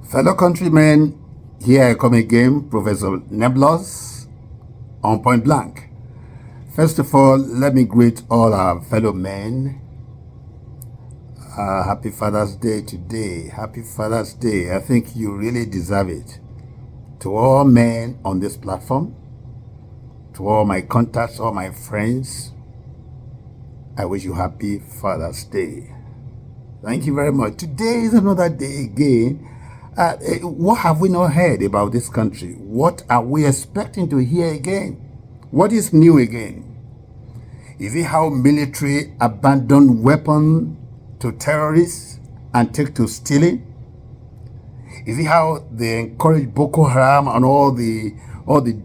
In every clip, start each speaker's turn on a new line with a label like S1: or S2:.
S1: Fellow countrymen, here I come again, Professor Nebulous, on Point Blank. First of all, let me greet all our fellow men. Happy Father's Day today. Happy Father's Day. I think you really deserve it. To all men on this platform, to all my contacts, all my friends, I wish you happy Father's Day. Thank you very much. Today is another day again. What have we not heard about this country? What are we expecting to hear again? What is new again? Is it how military abandon weapons to terrorists and take to stealing? Is it how they encourage Boko Haram and all the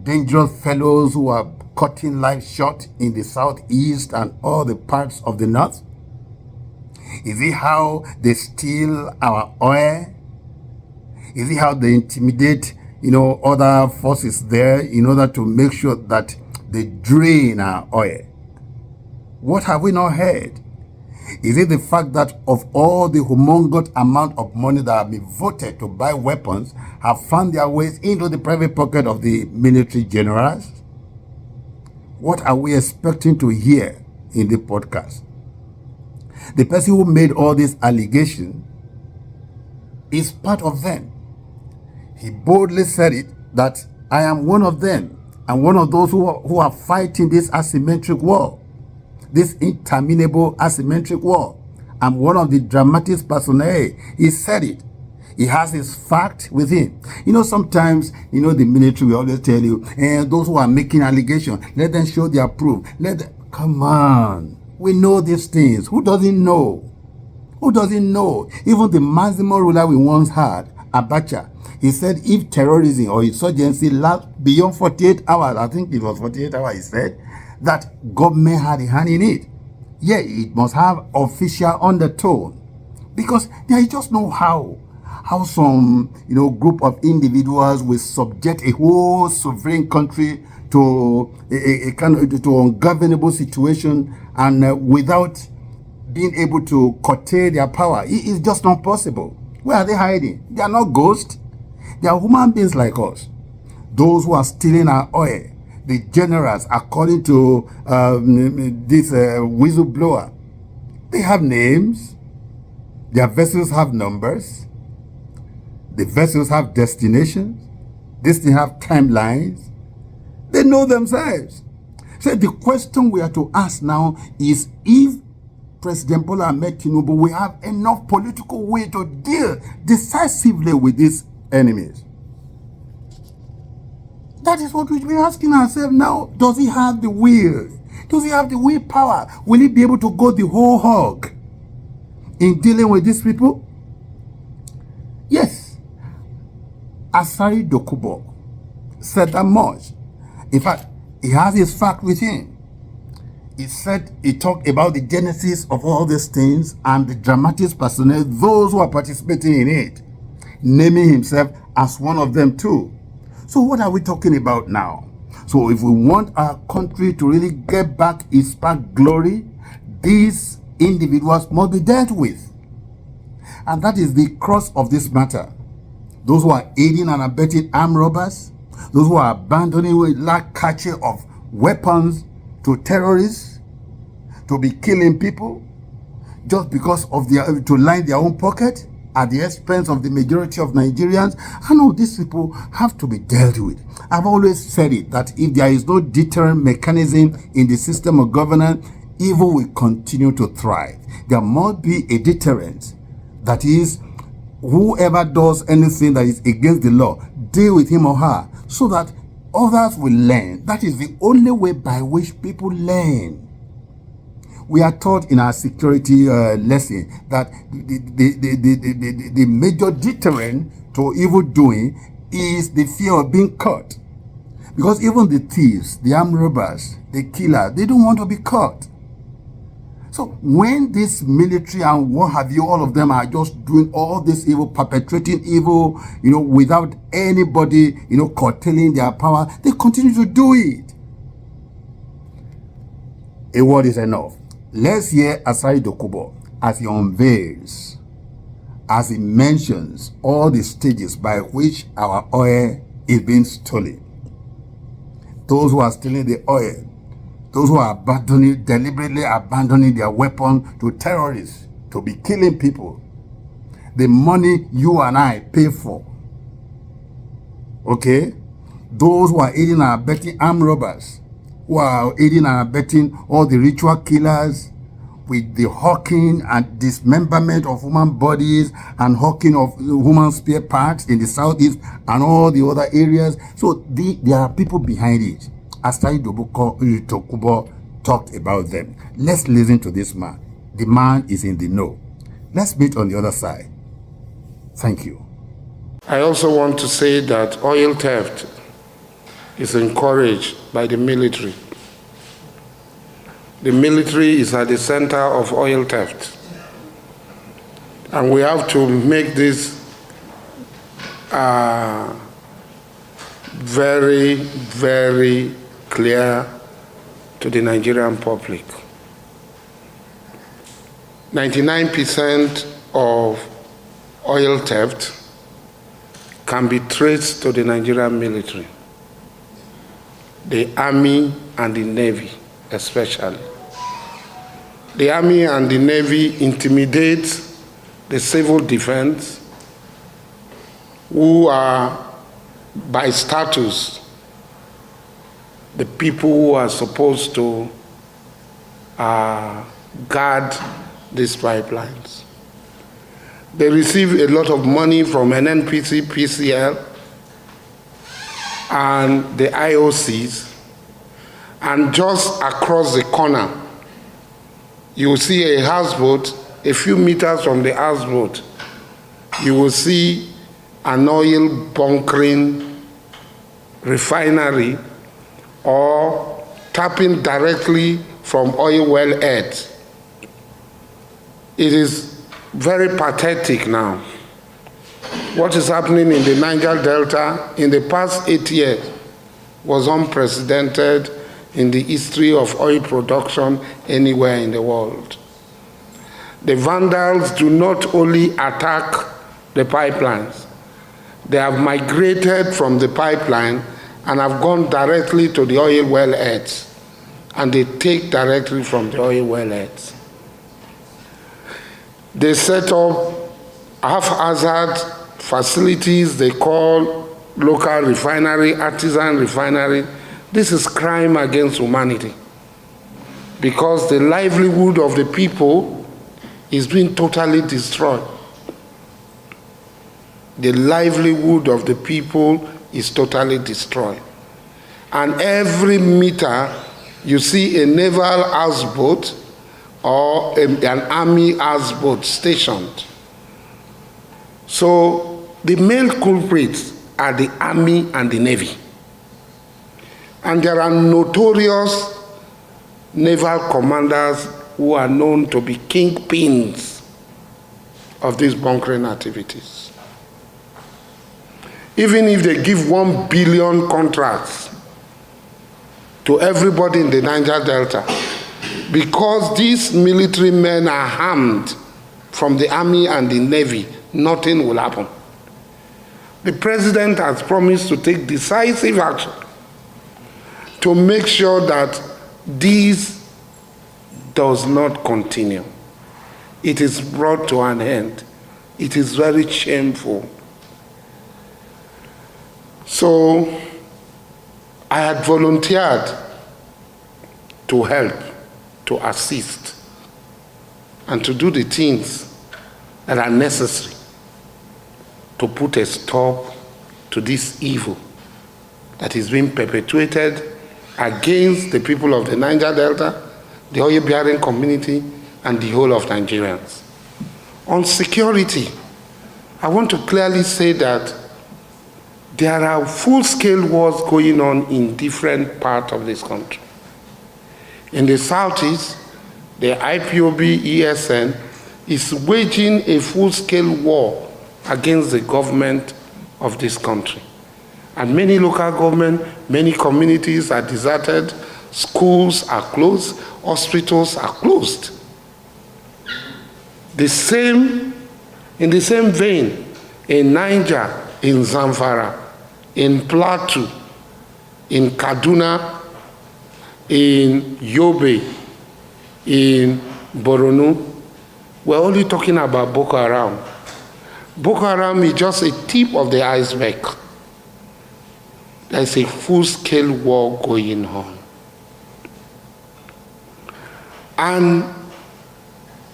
S1: dangerous fellows who are cutting life short in the southeast and all the parts of the north? Is it how they steal our oil? Is it how they intimidate, other forces there in order to make sure that they drain our oil? What have we not heard? Is it the fact that of all the humongous amount of money that have been voted to buy weapons have found their ways into the private pocket of the military generals? What are we expecting to hear in the podcast? The person who made all these allegations is part of them. He boldly said it, that I am one of them and one of those who are fighting this asymmetric war, this interminable asymmetric war. I'm one of the dramatic personnel. He said it. He has his fact with him. Sometimes, the military will always tell you, those who are making allegations, let them show their proof. Come on. We know these things. Who doesn't know? Who doesn't know? Even the maximum ruler we once had, Abacha, he said if terrorism or insurgency lasts beyond 48 hours, I think it was 48 hours, he said, that government had a hand in it. Yeah, it must have official undertone. Because there is just no how some, group of individuals will subject a whole sovereign country to a kind of to ungovernable situation and without being able to curtail their power. It is just not possible. Where are they hiding? They are not ghosts. They are human beings like us. Those who are stealing our oil, the generals, according to this whistleblower, they have names. Their vessels have numbers. The vessels have destinations. These things have timelines. They know themselves. So the question we are to ask now is if President Bola Ahmed Tinubu will have enough political will to deal decisively with these enemies. That is what we'll be asking ourselves now. Does he have the will? Does he have the willpower? Will he be able to go the whole hog in dealing with these people? Yes. Asari Dokubo said that much. In fact, he has his fact with him. He talked about the genesis of all these things and the dramatic personnel, those who are participating in it, naming himself as one of them too. So what are we talking about now? So if we want our country to really get back its past glory, these individuals must be dealt with. And that is the crux of this matter. Those who are aiding and abetting armed robbers, those who are abandoning with large cache of weapons to terrorists, to be killing people, just because of to line their own pocket at the expense of the majority of Nigerians. I know these people have to be dealt with. I've always said it, that if there is no deterrent mechanism in the system of governance, evil will continue to thrive. There must be a deterrent. That is, whoever does anything that is against the law, deal with him or her, so that others will learn. That is the only way by which people learn. We are taught in our security lesson that the major deterrent to evil doing is the fear of being caught. Because even the thieves, the armed robbers, the killers, they don't want to be caught. So when this military and what have you, all of them are just doing all this evil, perpetrating evil, without anybody, curtailing their power, they continue to do it. A word is enough. Let's hear Asari Dokubo as he unveils as it mentions all the stages by which our oil is being stolen. Those who are stealing the oil, those who are deliberately abandoning their weapon to terrorists, to be killing people. The money you and I pay for. Okay? Those who are aiding and abetting armed robbers, who are aiding and abetting all the ritual killers with the hawking and dismemberment of human bodies and hawking of human spare parts in the southeast and all the other areas. So there are people behind it. Asai Tokubo talked about them. Let's listen to this man. The man is in the know. Let's meet on the other side. Thank you.
S2: I also want to say that oil theft is encouraged by the military. The military is at the center of oil theft. And we have to make this very, very clear to the Nigerian public. 99% of oil theft can be traced to the Nigerian military, the Army and the Navy especially. The Army and the Navy intimidate the civil defense, who are by status the people who are supposed to guard these pipelines. They receive a lot of money from NNPC, PCL, and the IOCs, and just across the corner, you will see a houseboat. A few meters from the houseboat, you will see an oil bunkering refinery or tapping directly from oil well heads. It is very pathetic now. What is happening in the Niger Delta in the past 8 years was unprecedented in the history of oil production anywhere in the world. The vandals do not only attack the pipelines, they have migrated from the pipeline and have gone directly to the oil well heads, and they take directly from the oil well heads. They set up haphazard facilities they call local refinery, artisan refinery. This is crime against humanity, because the livelihood of the people is being totally destroyed. The livelihood of the people is totally destroyed. And every meter you see a naval houseboat or an army houseboat stationed. So the main culprits are the Army and the Navy. And there are notorious naval commanders who are known to be kingpins of these bunkering activities. Even if they give 1 billion contracts to everybody in the Niger Delta, because these military men are armed from the Army and the Navy, nothing will happen. The president has promised to take decisive action to make sure that this does not continue. It is brought to an end. It is very shameful. So I had volunteered to help, to assist, and to do the things that are necessary to put a stop to this evil that is being perpetuated against the people of the Niger Delta, the oil-bearing community, and the whole of Nigerians. On security, I want to clearly say that there are full-scale wars going on in different parts of this country. In the southeast, the IPOB ESN is waging a full-scale war against the government of this country. And many local governments, many communities are deserted, schools are closed, hospitals are closed. The same In the same vein, in Niger, in Zamfara, in Plateau, in Kaduna, in Yobe, in Borno, we're only talking about Boko Haram. Boko Haram is just a tip of the iceberg. There's a full-scale war going on. And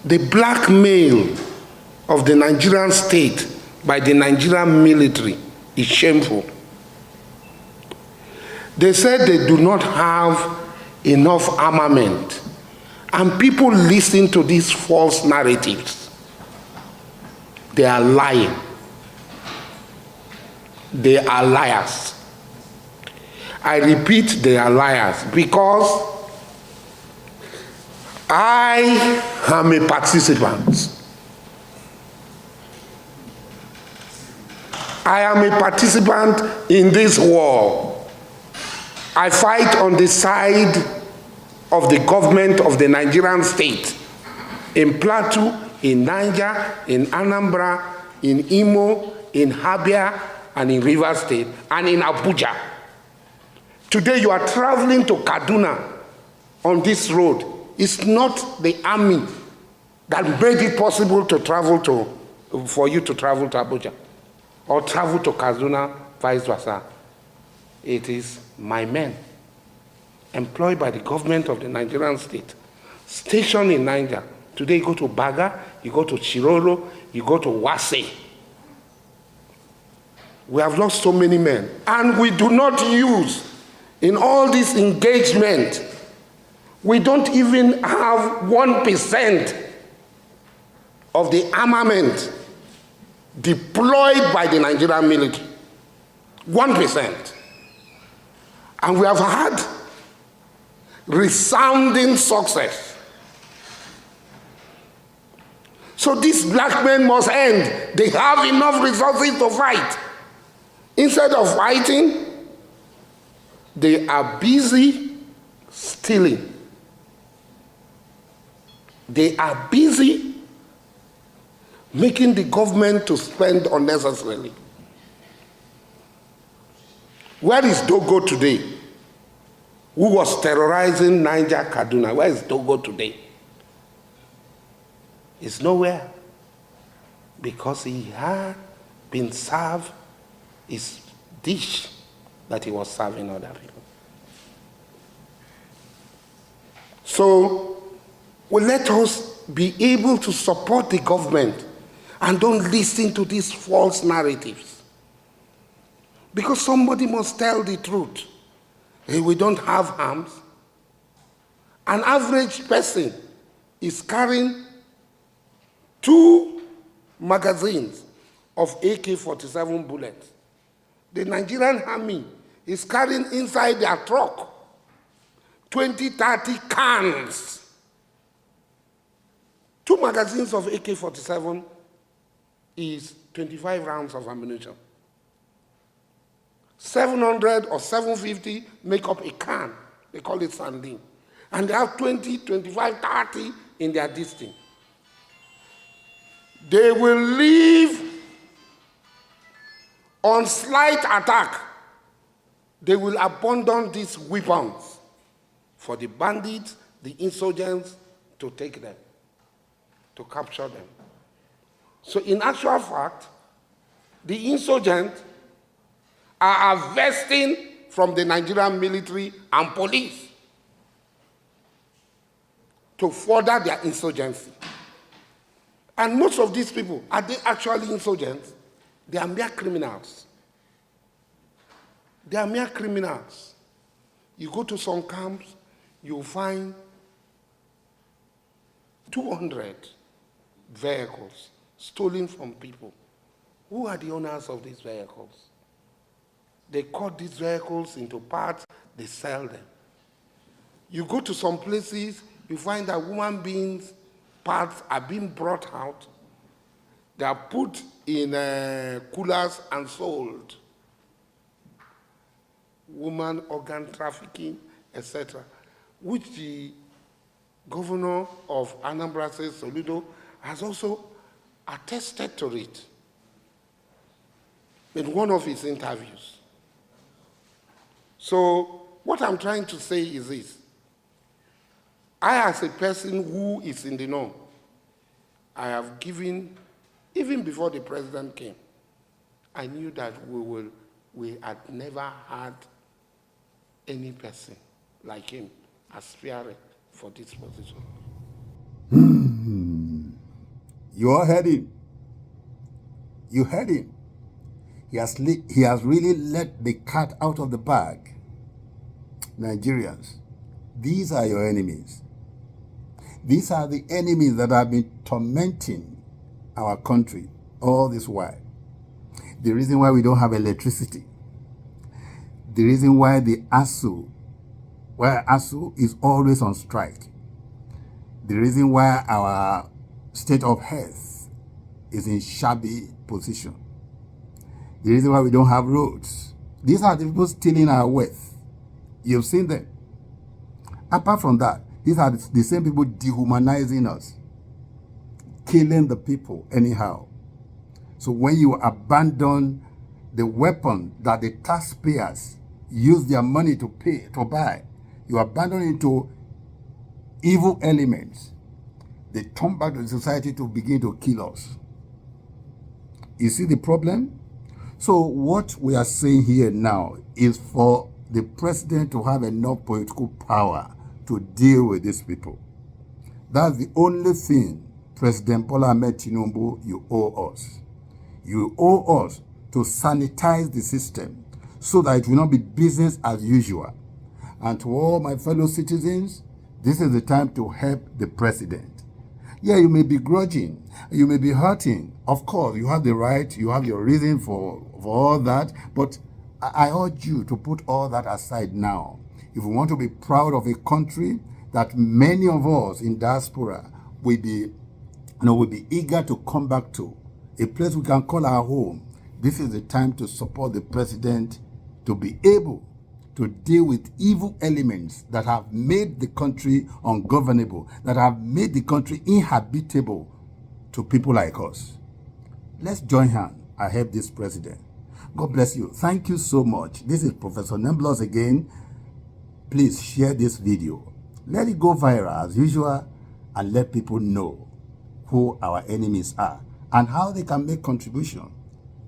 S2: the blackmail of the Nigerian state by the Nigerian military is shameful. They said they do not have enough armament, and people listen to these false narratives. They are lying. They are liars. I repeat, they are liars, because I am a participant. I am a participant in this war. I fight on the side of the government of the Nigerian state, in Plateau, in Niger, in Anambra, in Imo, in Abia, and in Rivers State, and in Abuja. Today you are traveling to Kaduna on this road. It's not the army that made it possible to travel for you to travel to Abuja or travel to Kaduna, vice versa. It is my men, employed by the government of the Nigerian state, stationed in Niger. Today you go to Baga, you go to Chiroro, you go to Wase. We have lost so many men, and we do not use, in all this engagement, we don't even have 1% of the armament deployed by the Nigerian military. 1%. And we have had resounding success. So these black men must end. They have enough resources to fight. Instead of fighting, they are busy stealing. They are busy making the government to spend unnecessarily. Where is Dogo today? Who was terrorizing Niger, Kaduna? Where is Dogo today? He's nowhere, because he had been served his dish that he was serving other people. So, well, let us be able to support the government and don't listen to these false narratives. Because somebody must tell the truth. Hey, we don't have arms. An average person is carrying 2 magazines of AK-47 bullets. The Nigerian army is carrying inside their truck 20, 30 cans. 2 magazines of AK-47 is 25 rounds of ammunition. 700 or 750 make up a can. They call it sardine. And they have 20, 25, 30 in their distance. They will leave on slight attack. They will abandon these weapons for the bandits, the insurgents, to take them, to capture them. So in actual fact, the insurgents are harvesting from the Nigerian military and police to further their insurgency. And most of these people, are they actually insurgents? They are mere criminals. They are mere criminals. You go to some camps, you'll find 200 vehicles stolen from people. Who are the owners of these vehicles? They cut these vehicles into parts, they sell them. You go to some places, you find that human beings' parts are being brought out, they are put in coolers and sold. Woman organ trafficking, etc., which the governor of Anambra State, Soludo, has also attested to it in one of his interviews. So what I'm trying to say is this. I, as a person who is in the know, I have given, even before the president came, I knew that we had never had any person like him aspiring for this position.
S1: You all heard him. You heard him. He has really let the cat out of the bag. Nigerians, these are your enemies. These are the enemies that have been tormenting our country all this while. The reason why we don't have electricity. The reason why ASU is always on strike. The reason why our state of health is in shabby position. The reason why we don't have roads. These are the people stealing our wealth. You've seen them. Apart from that, these are the same people dehumanizing us, killing the people anyhow. So when you abandon the weapon that the taxpayers use their money to buy, you abandon it to evil elements. They turn back to the society to begin to kill us. You see the problem? So what we are saying here now is for the president to have enough political power to deal with these people. That's the only thing, President Bola Ahmed Tinubu, you owe us. You owe us to sanitize the system so that it will not be business as usual. And to all my fellow citizens, this is the time to help the president. Yeah, you may be grudging, you may be hurting. Of course, you have the right, you have your reason for all that, but I urge you to put all that aside now. If we want to be proud of a country that many of us in diaspora will be eager to come back to, a place we can call our home, this is the time to support the president to be able to deal with evil elements that have made the country ungovernable, that have made the country inhabitable to people like us. Let's join hands and help this president. God bless you. Thank you so much. This is Professor Nemblos again. Please share this video. Let it go viral as usual and let people know who our enemies are and how they can make contribution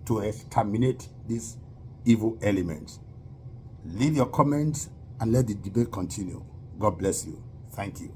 S1: to exterminate these evil elements. Leave your comments and let the debate continue. God bless you. Thank you.